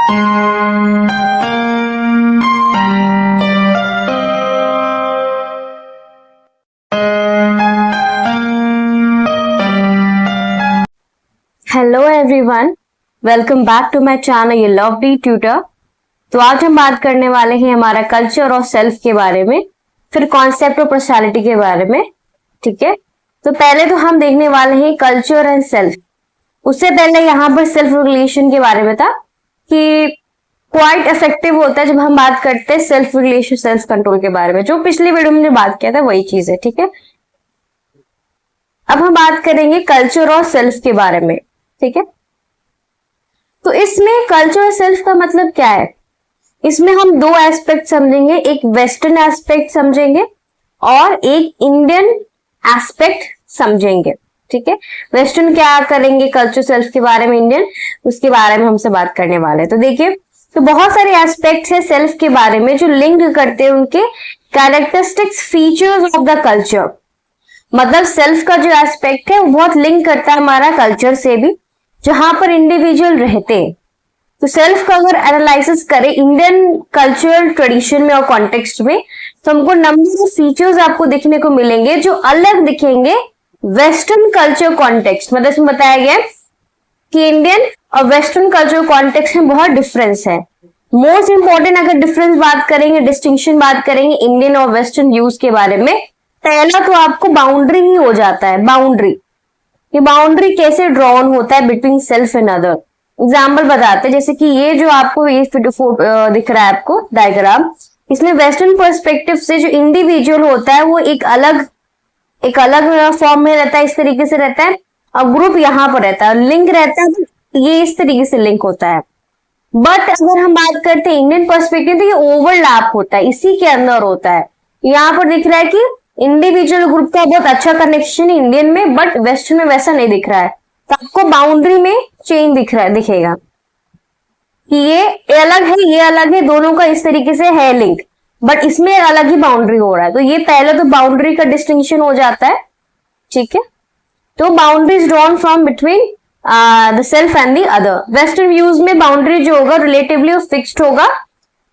Hello everyone, welcome back to my channel ये lovely tutor. तो आज हम बात करने वाले हैं हमारा कल्चर और सेल्फ के बारे में, फिर कॉन्सेप्ट और पर्सनालिटी के बारे में। ठीक है, तो पहले तो हम देखने वाले हैं कल्चर एंड सेल्फ। उससे पहले यहाँ पर सेल्फ रेगुलेशन के बारे में था कि क्वाइट इफेक्टिव होता है जब हम बात करते हैं सेल्फ रेगुलेशन सेल्फ कंट्रोल के बारे में। जो पिछली वीडियो में बात किया था वही चीज है। ठीक है, अब हम बात करेंगे कल्चर और सेल्फ के बारे में। ठीक है, तो इसमें कल्चर और सेल्फ का मतलब क्या है? इसमें हम दो एस्पेक्ट समझेंगे, एक वेस्टर्न एस्पेक्ट समझेंगे और एक इंडियन एस्पेक्ट समझेंगे। ठीक है, वेस्टर्न क्या करेंगे कल्चर सेल्फ के बारे में, इंडियन उसके बारे में हमसे बात करने वाले हैं। तो देखिए, तो बहुत सारे एस्पेक्ट्स है सेल्फ के बारे में जो लिंक करते हैं उनके characteristics features of the culture. मतलब सेल्फ का जो एस्पेक्ट है वो बहुत लिंक करता है हमारा कल्चर से भी, जहां पर इंडिविजुअल रहते हैं। तो सेल्फ का अगर एनालिसिस करें इंडियन कल्चरल ट्रेडिशन में और कॉन्टेक्स्ट में, तो हमको नंबर ऑफ फीचर्स आपको देखने को मिलेंगे जो अलग दिखेंगे वेस्टर्न कल्चर कॉन्टेक्स्ट। मतलब इसमें बताया गया कि इंडियन और वेस्टर्न कल्चर कॉन्टेक्स्ट में बहुत डिफरेंस है। मोस्ट इंपॉर्टेंट अगर डिफरेंस बात करेंगे, डिस्टिंक्शन बात करेंगे इंडियन और वेस्टर्न व्यूज के बारे में, पहला तो आपको बाउंड्री ही हो जाता है। बाउंड्री, ये बाउंड्री कैसे ड्रॉन होता है between self and other. Example बताते हैं, जैसे कि ये जो आपको ये दिख रहा है आपको डायग्राम, इसमें वेस्टर्न पर्सपेक्टिव से जो इंडिविजुअल होता है वो एक अलग फॉर्म में रहता है, इस तरीके से रहता है, और ग्रुप यहाँ पर रहता है, लिंक रहता है, तो ये इस तरीके से लिंक होता है। बट अगर हम बात करते हैं इंडियन पर्सपेक्टिव, तो ये ओवरलैप होता है, इसी के अंदर होता है। यहाँ पर दिख रहा है कि इंडिविजुअल ग्रुप का बहुत अच्छा कनेक्शन है इंडियन में, बट वेस्टर्न में वैसा नहीं दिख रहा है। तो आपको बाउंड्री में चेंज दिखेगा कि ये अलग है, ये अलग है, दोनों का इस तरीके से है लिंक, बट इसमें अलग ही बाउंड्री हो रहा है। तो ये पहले तो बाउंड्री का डिस्टिंक्शन हो जाता है। ठीक है, तो boundaries drawn from between the self and the other. Western views में बाउंड्री जो होगा रिलेटिवली फिक्स्ड होगा,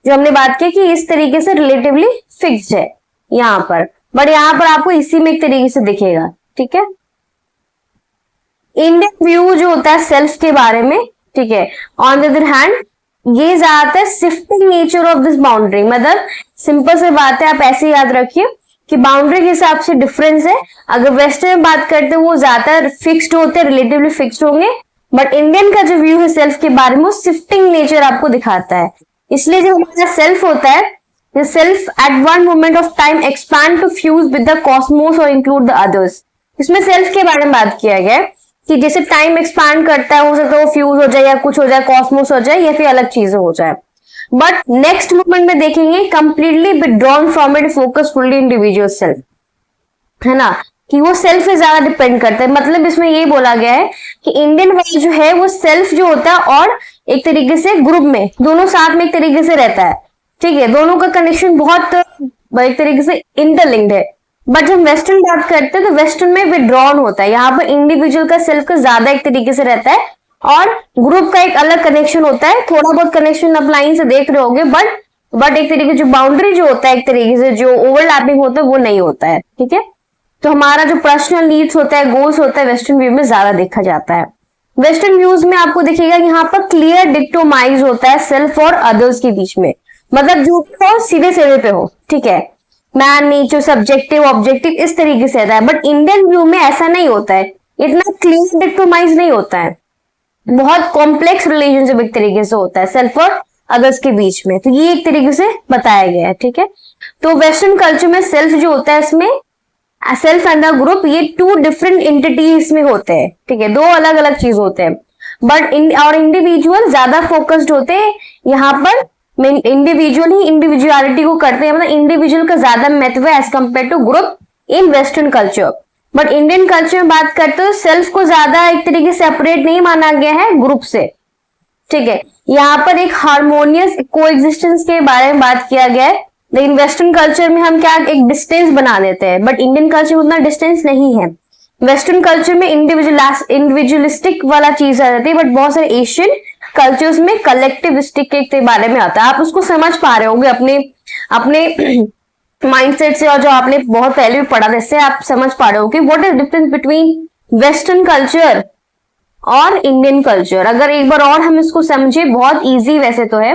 जो हमने बात की कि इस तरीके से रिलेटिवली फिक्स्ड है यहाँ पर, बट यहाँ पर आपको इसी में एक तरीके से दिखेगा। ठीक है, इंडियन व्यू जो होता है सेल्फ के बारे में, ठीक है, ऑन द अदर हैंड ये ज्यादातर shifting nature of this boundary. मतलब सिंपल से बात है, आप ऐसे याद रखिए कि बाउंड्री के हिसाब से डिफरेंस है। अगर वेस्टर्न में बात करते हैं वो ज्यादातर फिक्स्ड होते हैं, रिलेटिवली फिक्स्ड होंगे, बट इंडियन का जो व्यू है सेल्फ के बारे में वो शिफ्टिंग नेचर आपको दिखाता है। इसलिए जो हमारा सेल्फ होता है, the self at one moment of time expand to fuse with the cosmos or include the others। इसमें सेल्फ के बारे में बात किया गया है कि जैसे टाइम एक्सपांड करता है, हो सकता है वो फ्यूज हो जाए या कुछ हो जाए, कॉस्मोस हो जाए या फिर अलग चीजें हो जाए। बट नेक्स्ट मोमेंट में देखेंगे completely withdrawn from it, focus fully individual self, है ना, कि वो सेल्फ से ज्यादा डिपेंड करता है। मतलब इसमें ये बोला गया है कि इंडियन वाइज जो है वो सेल्फ जो होता है और एक तरीके से ग्रुप में दोनों साथ में एक तरीके से रहता है। ठीक है, दोनों का कनेक्शन बहुत एक तरीके से इंटरलिंक्ड है। बट जब वेस्टर्न बात करते हैं तो वेस्टर्न में विड्रॉन होता है, यहाँ पर इंडिविजुअल का सेल्फ का ज्यादा एक तरीके से रहता है और ग्रुप का एक अलग कनेक्शन होता है। थोड़ा बहुत कनेक्शन आप लाइन से देख रहे होंगे, बट एक तरीके जो बाउंड्री जो होता है एक तरीके से जो ओवरलैपिंग होता है वो नहीं होता है। ठीक है, तो हमारा जो पर्सनल नीड्स होता है, गोल्स होता है, वेस्टर्न व्यू में ज्यादा देखा जाता है। वेस्टर्न व्यूज में आपको दिखेगा कि यहाँ पर क्लियर डिक्टोमाइज होता है सेल्फ और अदर्स के बीच में, मतलब जो हो सीधे सीधे पे हो। ठीक है, मैन नेचर सब्जेक्टिव ऑब्जेक्टिव इस तरीके से रहता है, बट इंडियन व्यू में ऐसा नहीं होता है, इतना क्लियर डिक्टोमाइज नहीं होता है, बहुत कॉम्प्लेक्स रिलेशनशिप एक तरीके से होता है सेल्फ और अदर्स के बीच में। तो ये एक तरीके से बताया गया है। ठीक है, तो वेस्टर्न कल्चर में सेल्फ जो होता है, इसमें सेल्फ एंड द ग्रुप, ये टू डिफरेंट एंटिटीज में होते हैं। ठीक है, दो अलग अलग चीज होते हैं, बट और इंडिविजुअल ज्यादा फोकस्ड होते हैं। यहाँ पर इंडिविजुअल ही इंडिविजुअलिटी को करते हैं, मतलब इंडिविजुअल का ज्यादा महत्व है as compare to group in western culture. But Indian culture में बात करते हो सेल्फ को ज्यादा एक तरीके से सेपरेट नहीं माना गया है ग्रुप से। ठीक है, यहाँ पर एक हार्मोनियस कोएग्जिस्टेंस के बारे में बात किया गया है, लेकिन वेस्टर्न कल्चर में हम क्या एक डिस्टेंस बना देते हैं, बट इंडियन कल्चर में उतना डिस्टेंस नहीं है। वेस्टर्न कल्चर में इंडिविजुअलिस्टिक वाला चीज आ जाती है, बट बहुत सारे एशियन कल्चर्स में कलेक्टिविस्टिक के बारे में आता है। आप उसको समझ पा रहे होंगे अपने अपने माइंडसेट से, और जो आपने बहुत पहले भी पढ़ा जैसे आप समझ पा रहे हो कि what is difference between western culture और इंडियन कल्चर। अगर एक बार और हम इसको समझे, बहुत इजी वैसे तो है,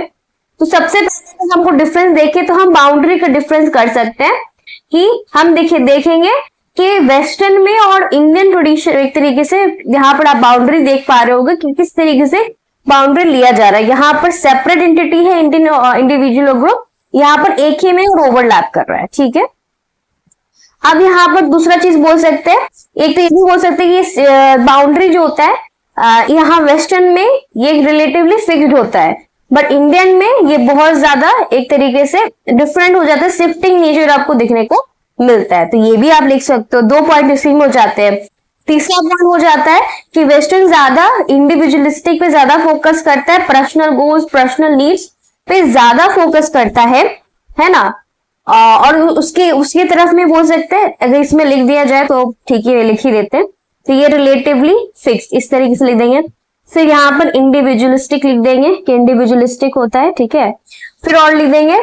तो सबसे पहले हमको डिफरेंस देखे तो हम बाउंड्री का डिफरेंस कर सकते हैं कि हम देखेंगे कि वेस्टर्न में और इंडियन ट्रेडिशन एक तरीके से यहाँ पर आप बाउंड्री देख पा रहे होगे कि किस तरीके से बाउंड्री लिया जा रहा है। यहाँ पर सेपरेट एंटिटी है इंडियन इंडिविजुअल ग्रुप, यहाँ पर एक ही में और ओवरलैप कर रहा है, ठीक है। अब यहाँ पर दूसरा चीज बोल सकते हैं, एक तो ये भी बोल सकते हैं कि बाउंड्री जो होता है यहाँ वेस्टर्न में ये रिलेटिवली फिक्स्ड होता है, बट इंडियन में ये बहुत ज्यादा एक तरीके से डिफरेंट हो जाता है, शिफ्टिंग नेचर आपको दिखने को मिलता है। तो ये भी आप लिख सकते हो, 2 पॉइंट इसी में हो जाते हैं। तीसरा पॉइंट हो जाता है कि वेस्टर्न ज्यादा इंडिविजुअलिस्टिक पे ज्यादा फोकस करता है, पर्सनल गोल्स पर्सनल नीड्स पे ज्यादा फोकस करता है ना। और उसकी तरफ में बोल सकते हैं, अगर इसमें लिख दिया जाए तो ठीक है लिख ही देते हैं, तो ये रिलेटिवली फिक्स इस तरीके से लिख देंगे। फिर यहाँ पर इंडिविजुअलिस्टिक लिख देंगे कि इंडिविजुअलिस्टिक होता है, ठीक है। फिर और लिख देंगे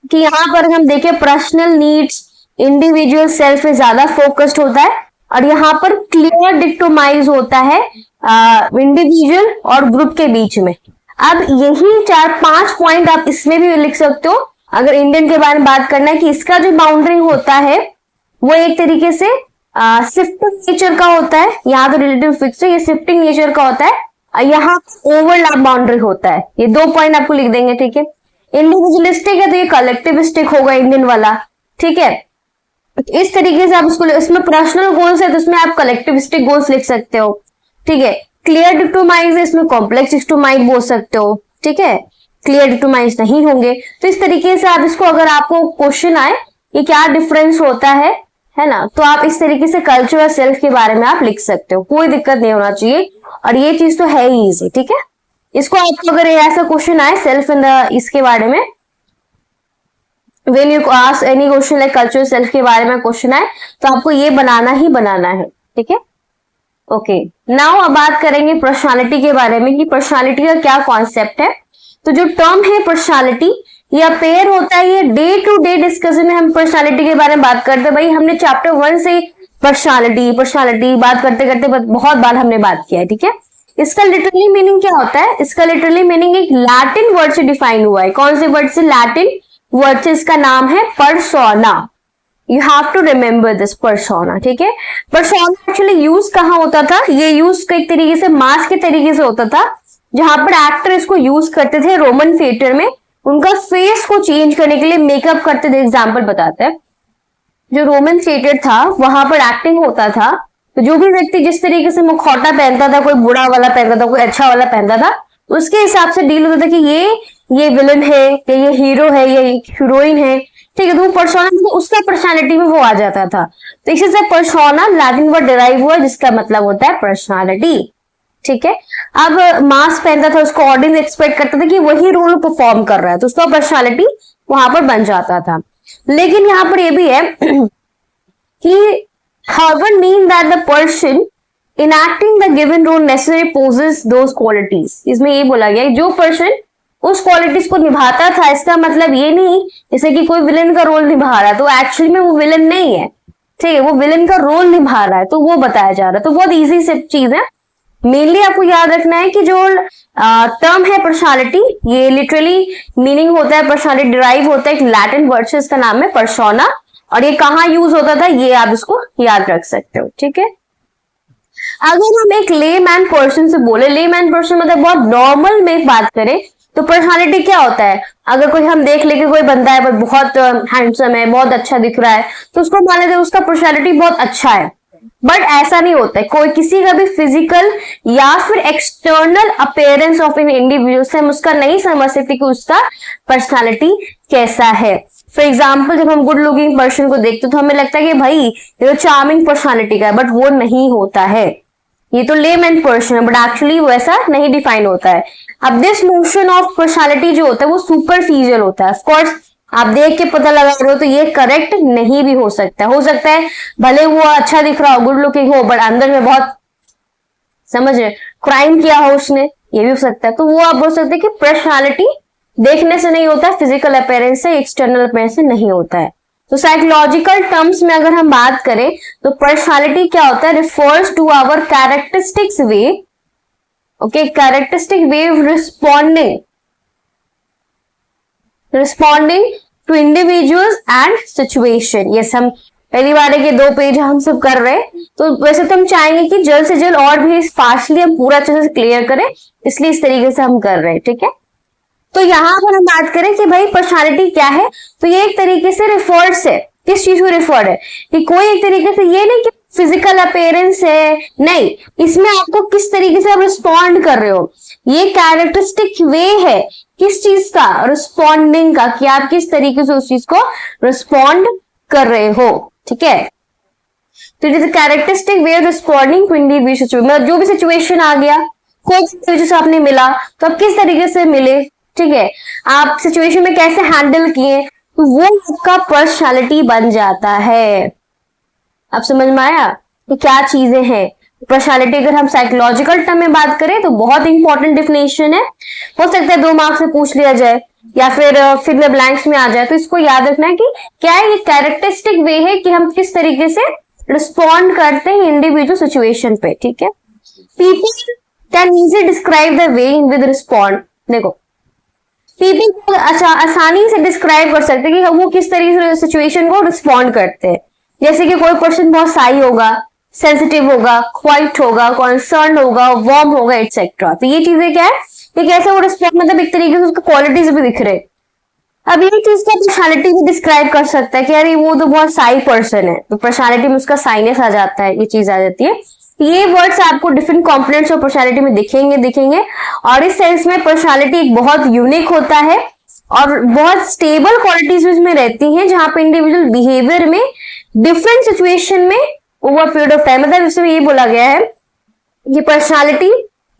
कि यहाँ पर हम देखें पर्सनल नीड्स इंडिविजुअल सेल्फ पे ज्यादा फोकस्ड होता है, और यहाँ पर क्लियर डिक्टोमाइज होता है इंडिविजुअल और ग्रुप के बीच में। अब यही 4-5 पॉइंट आप इसमें भी लिख सकते हो अगर इंडियन के बारे में बात करना है, कि इसका जो बाउंड्री होता है वो एक तरीके से शिफ्टिंग नेचर का होता है। यहाँ तो रिलेटिव फिक्स है, ये शिफ्टिंग नेचर का होता है, यहाँ ओवरलैप बाउंड्री होता है। ये 2 पॉइंट आपको लिख देंगे, ठीक है। इंडिविजुअलिस्टिक है तो ये कलेक्टिविस्टिक होगा इंडियन वाला, ठीक है। इस तरीके से आप उसको, इसमें पर्सनल गोल्स है तो इसमें आप कलेक्टिविस्टिक गोल्स लिख सकते हो, ठीक है। क्लियर डिक्टोमाइज है, इसमें कॉम्प्लेक्स डिक्टोमाइज बोल सकते हो, ठीक है। क्लियर डिक्टोमाइज नहीं होंगे तो इस तरीके से आप इसको, अगर आपको क्वेश्चन आए ये क्या डिफरेंस होता है ना, तो आप इस तरीके से कल्चर और सेल्फ के बारे में आप लिख सकते हो, कोई दिक्कत नहीं होना चाहिए। और ये चीज तो है ही इजी, ठीक है। इसको आपको अगर ऐसा क्वेश्चन आए सेल्फ इन द इसके बारे में, when you ask any question like culture self के बारे में क्वेश्चन आए तो आपको ये बनाना ही बनाना है, ठीक है। ओके, नाउ अब बात करेंगे पर्सनालिटी के बारे में कि पर्सनालिटी का क्या कॉन्सेप्ट है। तो जो टर्म है पर्सनालिटी, ये पेयर होता है, ये डे टू डे डिस्कशन में हम पर्सनालिटी के बारे में बात करते हैं। भाई हमने चैप्टर 1 से पर्सनालिटी बात करते करते बहुत बार हमने बात किया है, ठीक है। इसका लिटरली मीनिंग क्या होता है? इसका लिटरली मीनिंग एक लैटिन वर्ड से डिफाइन हुआ है। कौन से वर्ड से? लैटिन वर्ड से। इसका नाम है persona. You have to remember this, persona, ठीक है। पर्सोना एक्चुअली यूज कहाँ होता था? ये यूज एक तरीके से मास्क के तरीके से होता था, जहां पर एक्टर इसको यूज करते थे रोमन थिएटर में, उनका फेस को चेंज करने के लिए मेकअप करते थे। एग्जाम्पल बताते हैं, जो रोमन थिएटर था वहां पर एक्टिंग होता था, तो जो भी व्यक्ति जिस तरीके से मुखौटा पहनता था, कोई बुरा वाला पहनता था, कोई अच्छा वाला पहनता था, उसके हिसाब से डील होता था कि ये विलन है, ये हीरो है, ये हीरोइन है, ठीक है। तो वो पर्सोना तो उसका पर्सनालिटी में वो आ जाता था। तो इसी से पर्सोना लैटिन वर्ड डिराइव हुआ जिसका मतलब होता है पर्सनालिटी, ठीक है। अब मास्क पहनता था, उसको ऑडियंस एक्सपेक्ट करता था कि वही रोल परफॉर्म कर रहा है, तो उसका पर्सनालिटी वहां पर बन जाता था। लेकिन यहाँ पर ये भी है कि however mean that the person enacting the given role necessarily possesses those qualities। इसमें ये बोला गया जो पर्सन उस क्वालिटीज को निभाता था, इसका मतलब ये नहीं जैसे कि कोई विलन का रोल निभा रहा है तो एक्चुअली में वो विलन नहीं है, ठीक है, वो विलन का रोल निभा रहा है, तो वो बताया जा रहा है। तो बहुत इजी से चीज है। मेनली आपको याद रखना है कि जो टर्म है पर्सनालिटी, ये लिटरली मीनिंग होता है पर्सनालिटी डिराइव होता है एक लैटिन वर्ड से, इसका नाम है पर्सोना, और ये कहाँ यूज होता था ये आप इसको याद रख सकते हो, ठीक है। अगर हम एक लेमैन पर्सन से बोले, लेमैन पर्सन मतलब बहुत नॉर्मल में बात करें तो पर्सनालिटी क्या होता है? अगर कोई हम देख ले कि कोई बंदा है बहुत हैंडसम है, बहुत अच्छा दिख रहा है, तो उसको मान लेते हैं उसका पर्सनालिटी बहुत अच्छा है। बट ऐसा नहीं होता है। कोई किसी का भी फिजिकल या फिर external appearance of an individual से हम उसका नहीं समझ सकते कि उसका पर्सनालिटी कैसा है। फॉर एग्जाम्पल, जब हम गुड लुकिंग पर्सन को देखते तो हमें लगता है कि भाई ये तो चार्मिंग पर्सनालिटी का है, बट वो नहीं होता है, ये तो लेमैन पर्सन है, बट एक्चुअली वो ऐसा नहीं डिफाइन होता है। अब दिस नोशन ऑफ पर्सनालिटी जो होता है वो सुपरफिशियल होता है। ऑफकोर्स आप देख के पता लगा रहे हो तो ये करेक्ट नहीं भी हो सकता है भले वो अच्छा दिख रहा हो, गुड लुकिंग हो, बट अंदर में बहुत समझ रहे क्राइम किया हो उसने, ये भी हो सकता है। तो वो आप बोल सकते हैं कि पर्सनालिटी देखने से नहीं होता है, फिजिकल अपीयरेंस से, एक्सटर्नल अपीयरेंस से नहीं होता है। तो साइकोलॉजिकल टर्म्स में अगर हम बात करें तो पर्सनालिटी क्या होता है, refers to our characteristics way, okay, characteristic way of responding to individuals and situation. Yes, हम पहली बार है कि 2 पेज हम सब कर रहे हैं, तो वैसे तो हम चाहेंगे कि जल्द से जल्द और भी फास्टली हम पूरा अच्छे से क्लियर करें, इसलिए इस तरीके से हम कर रहे हैं, ठीक है। तो यहाँ पर हम बात करें कि भाई पर्सनालिटी क्या है, तो ये एक तरीके से रिफर्स है, किस चीज को रिफर्ड है कि कोई एक तरीके से ये नहीं कि फिजिकल अपीयरेंस है, नहीं, इसमें आपको किस तरीके से आप रिस्पॉन्ड कर रहे हो, ये कैरेक्टरिस्टिक वे है किस चीज का, रिस्पॉन्डिंग का, कि आप किस तरीके से उस चीज को रिस्पॉन्ड कर रहे हो, ठीक है। तो it is a characteristic way of responding to individual situation, मतलब जो भी सिचुएशन आ गया, कोई सिचुएशन से आपने मिला तो आप किस तरीके से मिले, ठीक है, आप सिचुएशन में कैसे हैंडल किए, तो वो आपका पर्सनालिटी बन जाता है। आप समझ में आया कि क्या चीजें हैं पर्सनालिटी। अगर हम साइकोलॉजिकल टर्म में बात करें तो बहुत इंपॉर्टेंट डिफिनेशन है, हो सकता है 2 मार्क्स से पूछ लिया जाए या फिर में ब्लैंक्स में आ जाए, तो इसको याद रखना है कि क्या है, ये कैरेक्टरिस्टिक वे है कि हम किस तरीके से रिस्पॉन्ड करते हैं इंडिविजुअल सिचुएशन पे, ठीक है। People can easily describe the way in with respond, देखो पीपल अच्छा आसानी से डिस्क्राइब कर सकते हैं कि वो किस तरीके से सिचुएशन को रिस्पॉन्ड करते हैं। जैसे कि कोई पर्सन बहुत साई होगा, सेंसिटिव होगा, क्वाइट होगा, कॉन्सर्न होगा, वार्म होगा, एटसेट्रा। तो ये चीजें क्या है कि कैसे वो रिस्पॉन्ड, मतलब एक तरीके से उसका क्वालिटीज भी दिख रहे। अब ये चीज का पर्सनालिटी भी डिस्क्राइब कर सकता है कि अरे वो तो बहुत साई पर्सन है, तो पर्सनालिटी में उसका साइनेस आ जाता है, ये चीज आ जाती है। ये वर्ड्स आपको डिफरेंट कंपोनेंट्स ऑफ पर्सनालिटी में दिखेंगे और इस सेंस में पर्सनालिटी एक बहुत यूनिक होता है और बहुत स्टेबल क्वालिटीज इसमें रहती हैं, जहां पे इंडिविजुअल बिहेवियर में डिफरेंट सिचुएशन में ओवर पीरियड ऑफ टाइम, मतलब इसमें ये बोला गया है कि पर्सनालिटी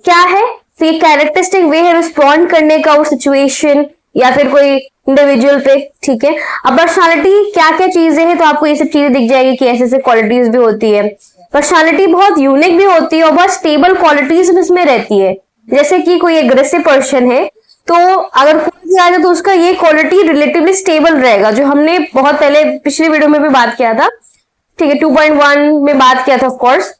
क्या है, तो ये कैरेक्टरिस्टिक वे है रिस्पॉन्ड करने का वो सिचुएशन या फिर कोई इंडिविजुअल पे, ठीक है। अब पर्सनालिटी क्या क्या चीजें हैं, तो आपको ये सब चीजें दिख जाएगी कि ऐसे ऐसे क्वालिटीज भी होती है। पर्सनालिटी बहुत यूनिक भी होती है और बहुत स्टेबल क्वालिटीज इसमें रहती है। जैसे कि कोई एग्रेसिव पर्सन है, तो अगर कोई भी आ जाए तो उसका ये क्वालिटी रिलेटिवली स्टेबल रहेगा, जो हमने बहुत पहले पिछले वीडियो में भी बात किया था, ठीक है, 2.1 में बात किया था, ऑफ कोर्स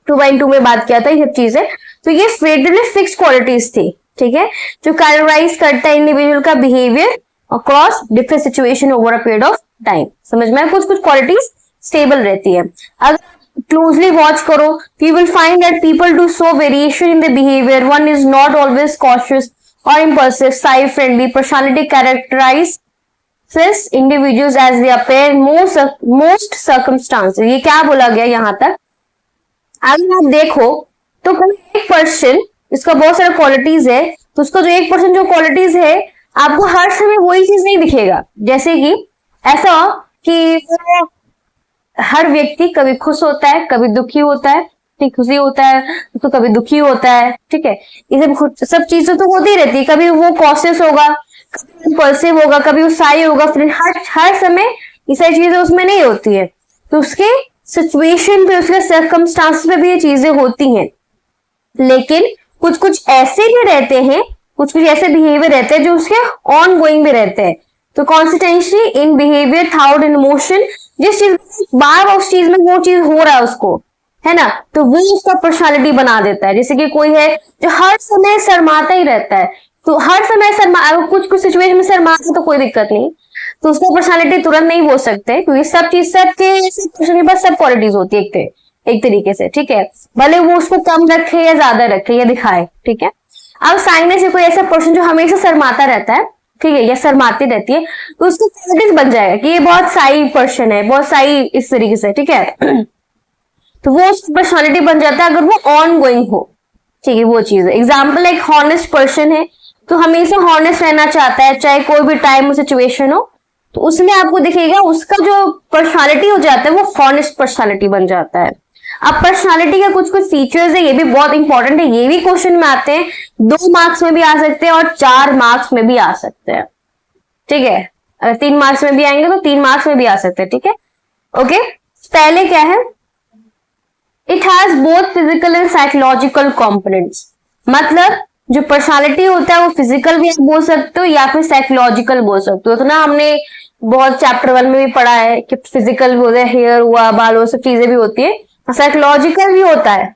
2.2 में बात किया था ये सब चीजें। तो ये रिलेटिवली फिक्स क्वालिटीज थी, ठीक है, जो कैरेक्टराइज करता है इंडिविजुअल का behaviour across different situation over a period of time. समझ में, कुछ कुछ क्वालिटीज स्टेबल रहती है। अगर closely watch करो, you will find that people do show variation in their behavior. One is not always cautious or impulsive, shy, friendly. Personality characterizes individuals as they appear in most circumstances. ये क्या बोला गया यहाँ तक? अगर आप देखो तो कोई एक पर्सन जिसका बहुत सारा क्वालिटीज है, तो उसका जो एक पर्सन जो क्वालिटीज है आपको हर समय वही चीज नहीं दिखेगा। जैसे कि ऐसा कि हर व्यक्ति कभी खुश होता है, कभी दुखी होता है, ठीक, खुशी होता है तो कभी दुखी होता है, ठीक है, ये सब चीजें तो होती रहती है। कभी वो कॉशियस होगा, कभी इम्पल्सिव होगा, कभी वो शाई होगा, फिर हर समय ये सारी चीजें उसमें नहीं होती है। तो उसके सिचुएशन पे, उसके सर्कमस्टांस पे भी ये चीजें होती हैं। लेकिन कुछ कुछ ऐसे भी रहते हैं, कुछ कुछ ऐसे बिहेवियर रहते हैं जो उसके ऑन गोइंग भी रहते हैं। तो consistency in behaviour, thought and emotion, जिस चीज बार बार उस चीज में वो चीज हो रहा है उसको, है ना, तो वो उसका पर्सनालिटी बना देता है। जैसे कि कोई है जो हर समय शर्माता ही रहता है, तो हर समय कुछ कुछ सिचुएशन में शर्माता तो कोई दिक्कत नहीं, तो उसको पर्सनालिटी तुरंत नहीं बोल सकते, क्योंकि सब चीज सबके पास सब क्वालिटीज होती है एक तरीके से, ठीक है, भले वो उसको कम रखे या ज्यादा रखे या दिखाए, ठीक है। अब साइने से कोई ऐसा पर्सन जो हमेशा शर्माता रहता है, ठीक है, या शर्माती रहती है, तो उसको क्वालिटीज बन जाएगा कि ये बहुत साई पर्सन है, बहुत साई इस तरीके से, ठीक है। तो वो पर्सनालिटी बन जाता है अगर वो ऑन गोइंग हो, ठीक है, वो चीज है। एग्जाम्पल, एक हॉनेस्ट पर्सन है तो हमेशा हॉनेस्ट रहना चाहता है, चाहे कोई भी टाइम सिचुएशन हो, तो उसमें आपको दिखेगा उसका जो पर्सनालिटी हो जाता है वो हॉनेस्ट पर्सनालिटी बन जाता है। अब पर्सनालिटी का कुछ कुछ फीचर्स है, ये भी बहुत इंपॉर्टेंट है, ये भी क्वेश्चन में आते हैं, 2 मार्क्स में भी आ सकते हैं और 4 मार्क्स में भी आ सकते हैं, ठीक है। अगर 3 मार्क्स में भी आएंगे तो 3 मार्क्स में भी आ सकते हैं, ठीक है, ओके। पहले क्या है, it has both physical and psychological components, मतलब जो पर्सनालिटी होता है वो फिजिकल भी बोल सकते हो या फिर साइकोलॉजिकल बोल सकते हो। तो ना हमने बहुत चैप्टर 1 में भी पढ़ा है कि फिजिकल भी होता है, हेयर हुआ, बाल हुआ, सब चीजें भी होती है। साइकोलॉजिकल भी होता है,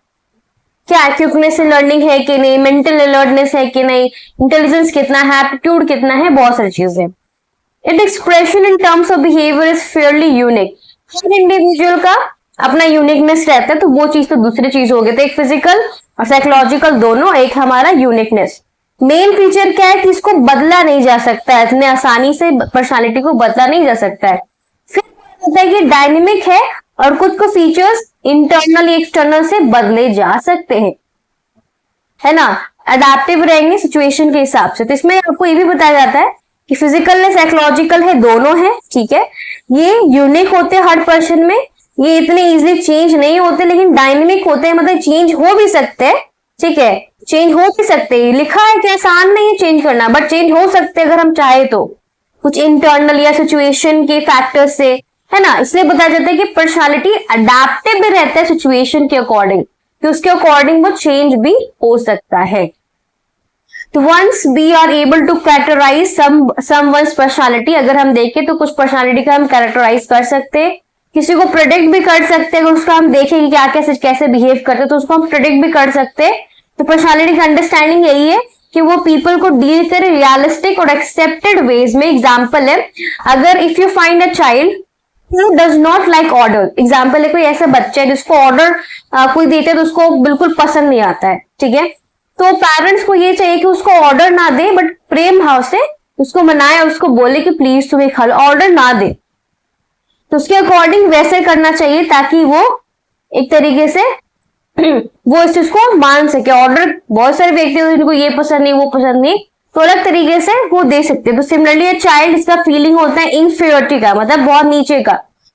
क्या क्यूकनेस इन लर्निंग है कि नहीं, मेंटल अलर्टनेस है कि नहीं, इंटेलिजेंस कितना है, एप्टीट्यूड कितना है, बहुत सारी चीजें। It expression in terms of behaviour is fairly unique. Her individual का अपना यूनिकनेस रहता है, तो वो चीज तो दूसरी चीज हो गई। तो एक फिजिकल और साइकोलॉजिकल दोनों, एक हमारा यूनिकनेस। मेन फीचर क्या है कि इसको बदला नहीं जा सकता है, इतने आसानी से पर्सनालिटी को बदला नहीं जा सकता है। फिर होता है कि डायनेमिक है और कुछ को फीचर्स इंटरनल एक्सटर्नल से बदले जा सकते हैं, है ना, अडेप्टिव रहेंगे सिचुएशन के हिसाब से। तो इसमें आपको ये भी बताया जाता है कि फिजिकल है साइकोलॉजिकल है, दोनों है, ठीक है। ये यूनिक होते हैं हर पर्सन में, ये इतने इजीली चेंज नहीं होते, लेकिन डायनेमिक होते हैं, मतलब चेंज हो भी सकते हैं, ठीक है, चेंज हो भी सकते हैं। लिखा है कि आसान नहीं है चेंज करना, बट चेंज हो सकते हैं अगर हम चाहे तो, कुछ इंटरनल या सिचुएशन के फैक्टर से, है ना। इसलिए बताया जाता है कि पर्सनालिटी अडेप्टिव भी रहता है सिचुएशन के अकॉर्डिंग, कि उसके अकॉर्डिंग वो चेंज भी हो सकता है। तो once we are able to characterize someone's personality, अगर हम देखें तो कुछ पर्सनालिटी का हम कैरेक्टराइज कर सकते हैं, किसी को प्रेडिक्ट भी कर सकते हैं। उसका हम देखें कि क्या कैसे बिहेव करते हैं, तो उसको हम प्रेडिक्ट भी कर सकते हैं। तो पर्सनालिटी का अंडरस्टैंडिंग यही है कि वो पीपल को डील करे रियलिस्टिक और एक्सेप्टेड वेज में। एग्जाम्पल है, अगर if you find a child who does not like order, example है कोई ऐसा बच्चा है जिसको ऑर्डर कोई देते हैं तो उसको बिल्कुल पसंद नहीं आता है, ठीक है। तो पेरेंट्स को ये चाहिए कि उसको ऑर्डर ना दे, बट प्रेम भाव से उसको मनाए, उसको बोले कि प्लीज तुम्हें खा लो, ऑर्डर ना दे। तो उसके अकॉर्डिंग वैसे करना चाहिए ताकि वो एक तरीके से वो इस चीज को मान सके। ऑर्डर बहुत सारे व्यक्ति हैं जिनको ये पसंद नहीं वो पसंद नहीं, तो अलग तरीके से वो दे सकते हैं। तो सिमिलरली ये चाइल्ड, इसका फीलिंग होता है इनफीरियरिटी का, मतलब बहुत नीचे का,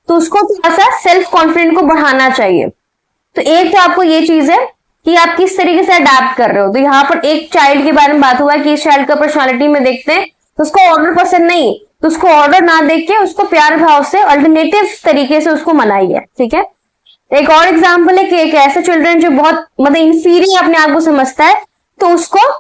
तो उसको थोड़ा सा सेल्फ कॉन्फिडेंट को बढ़ाना चाहिए। तो एक तो आपको ये चीज है कि आप किस तरीके से अडेप्ट कर रहे हो। तो यहाँ पर एक चाइल्ड के बारे में बात हुआ है कि इस चाइल्ड का पर्सनालिटी में देखते हैं तो उसको ऑर्डर पसंद नहीं, तो उसको ऑर्डर ना देख के उसको प्यार भाव से अल्टरनेटिव तरीके से उसको मनाइए, ठीक है। एक और एग्जाम्पल है कि एक ऐसा चिल्ड्रन जो बहुत मतलब इंफीरियर अपने आप को समझता है, तो उसको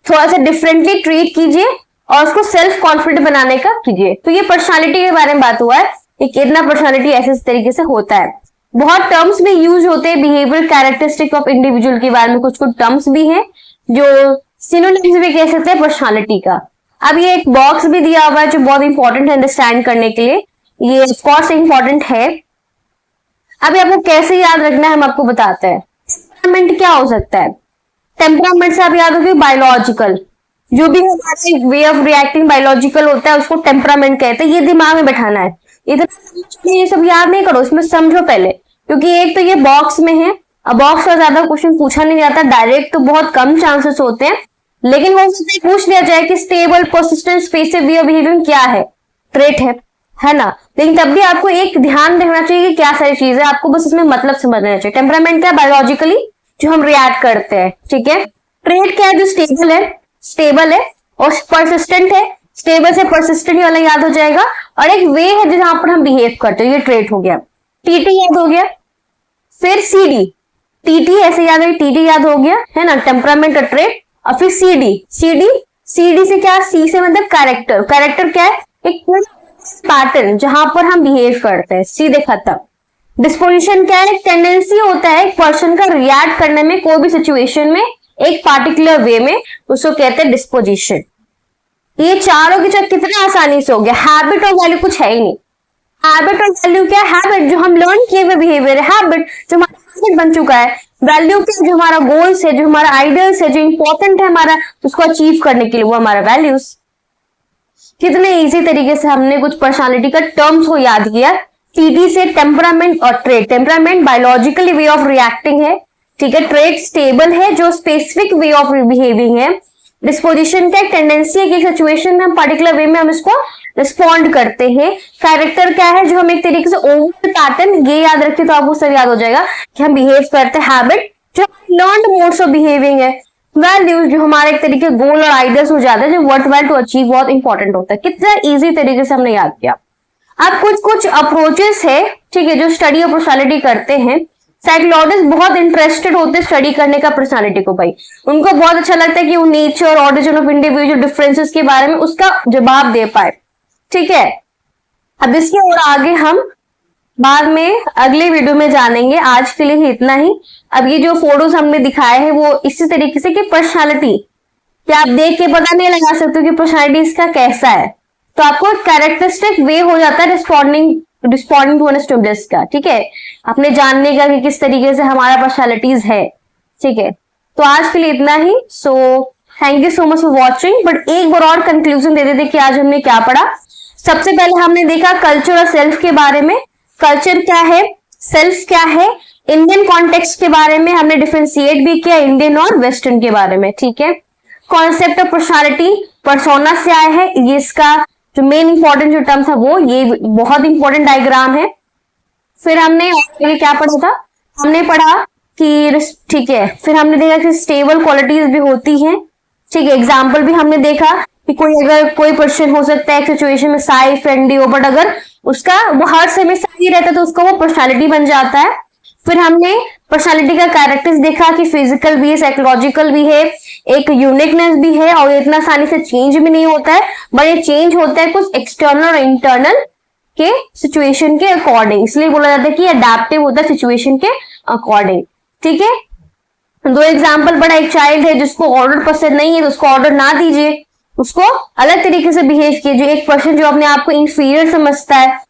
थोड़ा सा डिफरेंटली ट्रीट कीजिए और उसको सेल्फ कॉन्फिडेंट बनाने का कीजिए। तो ये पर्सनालिटी के बारे में बात हुआ है कि कितना पर्सनालिटी ऐसे तरीके से होता है। बहुत टर्म्स भी यूज होते हैं बिहेवियर कैरेक्टरिस्टिक ऑफ इंडिविजुअल के बारे में, कुछ कुछ टर्म्स भी हैं जो सिनोनिम्स भी कह सकते हैं पर्सनालिटी का। अब ये एक बॉक्स भी दिया हुआ है जो बहुत इंपॉर्टेंट है अंडरस्टैंड करने के लिए, ये ऑफकोर्स इंपॉर्टेंट है। अभी आपको कैसे याद रखना है हम आपको बताते हैं। टेम्परामेंट क्या हो सकता है? टेम्परामेंट से आप याद होगी बायोलॉजिकल, जो भी हमारा वे ऑफ रिएक्टिंग बायोलॉजिकल होता है उसको टेम्परामेंट कहते हैं। ये दिमाग में बैठाना है, इतना ये सब याद नहीं करो, इसमें समझो पहले, क्योंकि एक तो ये बॉक्स में है, अब बॉक्स का ज्यादा क्वेश्चन पूछा नहीं जाता डायरेक्ट, तो बहुत कम चांसेस होते हैं, लेकिन हो सकता है पूछ लिया जाए कि stable persistent specific way of behaving क्या है, ट्रेट है ना। लेकिन तब भी आपको एक ध्यान रखना चाहिए कि क्या सारी चीजें, आपको बस इसमें मतलब समझना चाहिए। टेम्परामेंट क्या? बायोलॉजिकली जो हम रिएक्ट करते हैं, ठीक है। ट्रेट क्या है? जो स्टेबल है और परसिस्टेंट है, स्टेबल से परसिस्टेंट वाला याद हो जाएगा, और एक वे है जहां पर हम बिहेव करते हैं, ये ट्रेट हो गया। टीटी याद हो गया, फिर सीडी, टीटी ऐसे याद है, टीटी याद हो गया, है ना, टेम्परामेंट और ट्रेट। और फिर सीडी से क्या? सी से मतलब कैरेक्टर, कैरेक्टर क्या है? एक पैटर्न जहां पर हम बिहेव करते हैं, सीधे खत्म। डिस्पोजिशन क्या है? टेंडेंसी होता है एक पर्सन का रिएक्ट करने में कोई भी सिचुएशन में एक पार्टिकुलर वे में, उसको कहते हैं डिस्पोजिशन। ये चारों की चक्कर कितना आसानी से हो गया। हैबिट और वैल्यू कुछ है ही नहीं। हैबिट और वैल्यू क्या? हैबिट जो हम लर्न किए हुए बिहेवियर है, हैबिट जो हमारा हैबिट बन चुका है। वैल्यू क्या? जो हमारा गोल्स है, जो हमारा आइडियल्स है, जो इंपॉर्टेंट है हमारा, उसको अचीव करने के लिए, वो हमारा वैल्यूज। कितने इजी तरीके से हमने कुछ पर्सनालिटी का टर्म्स को याद किया। टीटी से टेम्परामेंट और trait. Temperament biologically way of reacting है, ठीक है। ट्रेट स्टेबल है, जो स्पेसिफिक वे ऑफ बिहेविंग है। डिस्पोजिशन का एक टेंडेंसी है कि सिचुएशन में हम पर्टिकुलर वे में हम इसको रिस्पॉन्ड करते हैं। कैरेक्टर क्या है? जो हम एक तरीके से ओवरऑल पैटर्न, ये याद रखते तो आपको सब याद हो जाएगा कि हम बिहेव करते हैं। हैबिट जो लर्न्ड मोड्स ऑफ बिहेविंग है। वैल्यूज जो हमारे एक तरीके गोल और आइडियल्स हो जाते हैं, जो व्हाट वेल टू अचीव, बहुत इंपॉर्टेंट होता है। कितना इजी तरीके से हमने याद किया। अब कुछ अप्रोचेस है, ठीक है, जो स्टडी ऑफ पर्सनालिटी करते हैं, साइकोलॉजिस्ट बहुत इंटरेस्टेड होते हैं स्टडी करने का पर्सनालिटी को भाई। उनको बहुत अच्छा लगता है कि वो nature, origin of individual differences के बारे में उसका जवाब दे पाए। ठीक है, अब इसके और आगे हम बाद में अगले वीडियो में जानेंगे। आज के लिए ही इतना ही। अब ये जो फोटोज हमने दिखाए हैं वो इसी तरीके से कि पर्सनालिटी, क्या आप देख के पता नहीं लगा सकते कि पर्सनालिटी इसका कैसा है, तो आपको एक कैरेक्टरिस्टिक वे हो जाता है रिस्पॉन्डिंग टू एन स्टिमुलस का। ठीक है, अपने जानने का कि किस तरीके से हमारा पर्सनालिटीज है। ठीक है, तो आज के लिए इतना ही। So thank you so much for watching. But एक बार और कंक्लूजन दे देते कि आज हमने क्या पढ़ा। सबसे पहले हमने देखा कल्चर और सेल्फ के बारे में। कल्चर क्या है, सेल्फ क्या है, इंडियन कॉन्टेक्स्ट के बारे में हमने डिफरेंशिएट भी किया, इंडियन और वेस्टर्न के बारे में। ठीक है, कॉन्सेप्ट ऑफ पर्सनालिटी पर्सोना से आया है, ये इसका जो मेन इंपॉर्टेंट जो टर्म था वो, ये बहुत इंपॉर्टेंट डायग्राम है। फिर हमने क्या पढ़ा था, हमने पढ़ा कि ठीक है, फिर हमने देखा कि स्टेबल क्वालिटीज भी होती हैं। ठीक है, एग्जाम्पल भी हमने देखा कि कोई पर्सन हो सकता है एक सिचुएशन में साई फ्रेंडली हो, बट अगर उसका वो हर समय सही रहता है तो उसका वो पर्सनालिटी बन जाता है। फिर हमने पर्सनालिटी का कैरेक्टर्स देखा कि फिजिकल भी है, साइकोलॉजिकल भी है, एक यूनिकनेस भी है, और इतना आसानी से चेंज भी नहीं होता है, बट ये चेंज होता है कुछ एक्सटर्नल और इंटरनल के सिचुएशन के अकॉर्डिंग, इसलिए बोला जाता है कि अडेप्टिव होता है सिचुएशन के अकॉर्डिंग। ठीक है, दो एग्जाम्पल पढ़ा, एक चाइल्ड है जिसको ऑर्डर पसंद नहीं है तो उसको ऑर्डर ना दीजिए, उसको अलग तरीके से बिहेव कीजिए। एक पर्सन जो अपने आप को इंफीरियर समझता है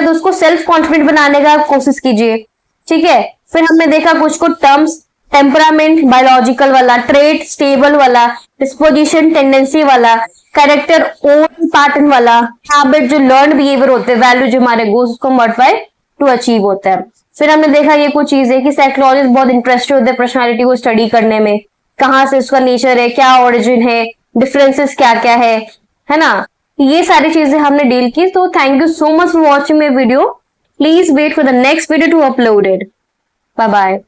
तो उसको सेल्फ कॉन्फिडेंट बनाने का कोशिश कीजिए। ठीक है, फिर हमने देखा कुछ को टर्म्स, टेम्परामेंट बायोलॉजिकल वाला, ट्रेट स्टेबल वाला, डिस्पोजिशन टेंडेंसी वाला, कैरेक्टर ओल्ड पैटर्न वाला, हैबिट जो लर्न बिहेवियर होते हैं, वैल्यू जो हमारे गोल्स को मॉडिफाई टू अचीव होता है। फिर हमने देखा ये कुछ चीजें कि साइकोलॉजिस्ट बहुत इंटरेस्टेड होते हैं पर्सनालिटी को स्टडी करने में, कहाँ से उसका नेचर है, क्या ओरिजिन है, डिफरेंसेस क्या क्या है ना, ये सारी चीजें हमने डील की। तो thank you so much for watching my video. Please wait for the next video to uploaded. Bye bye.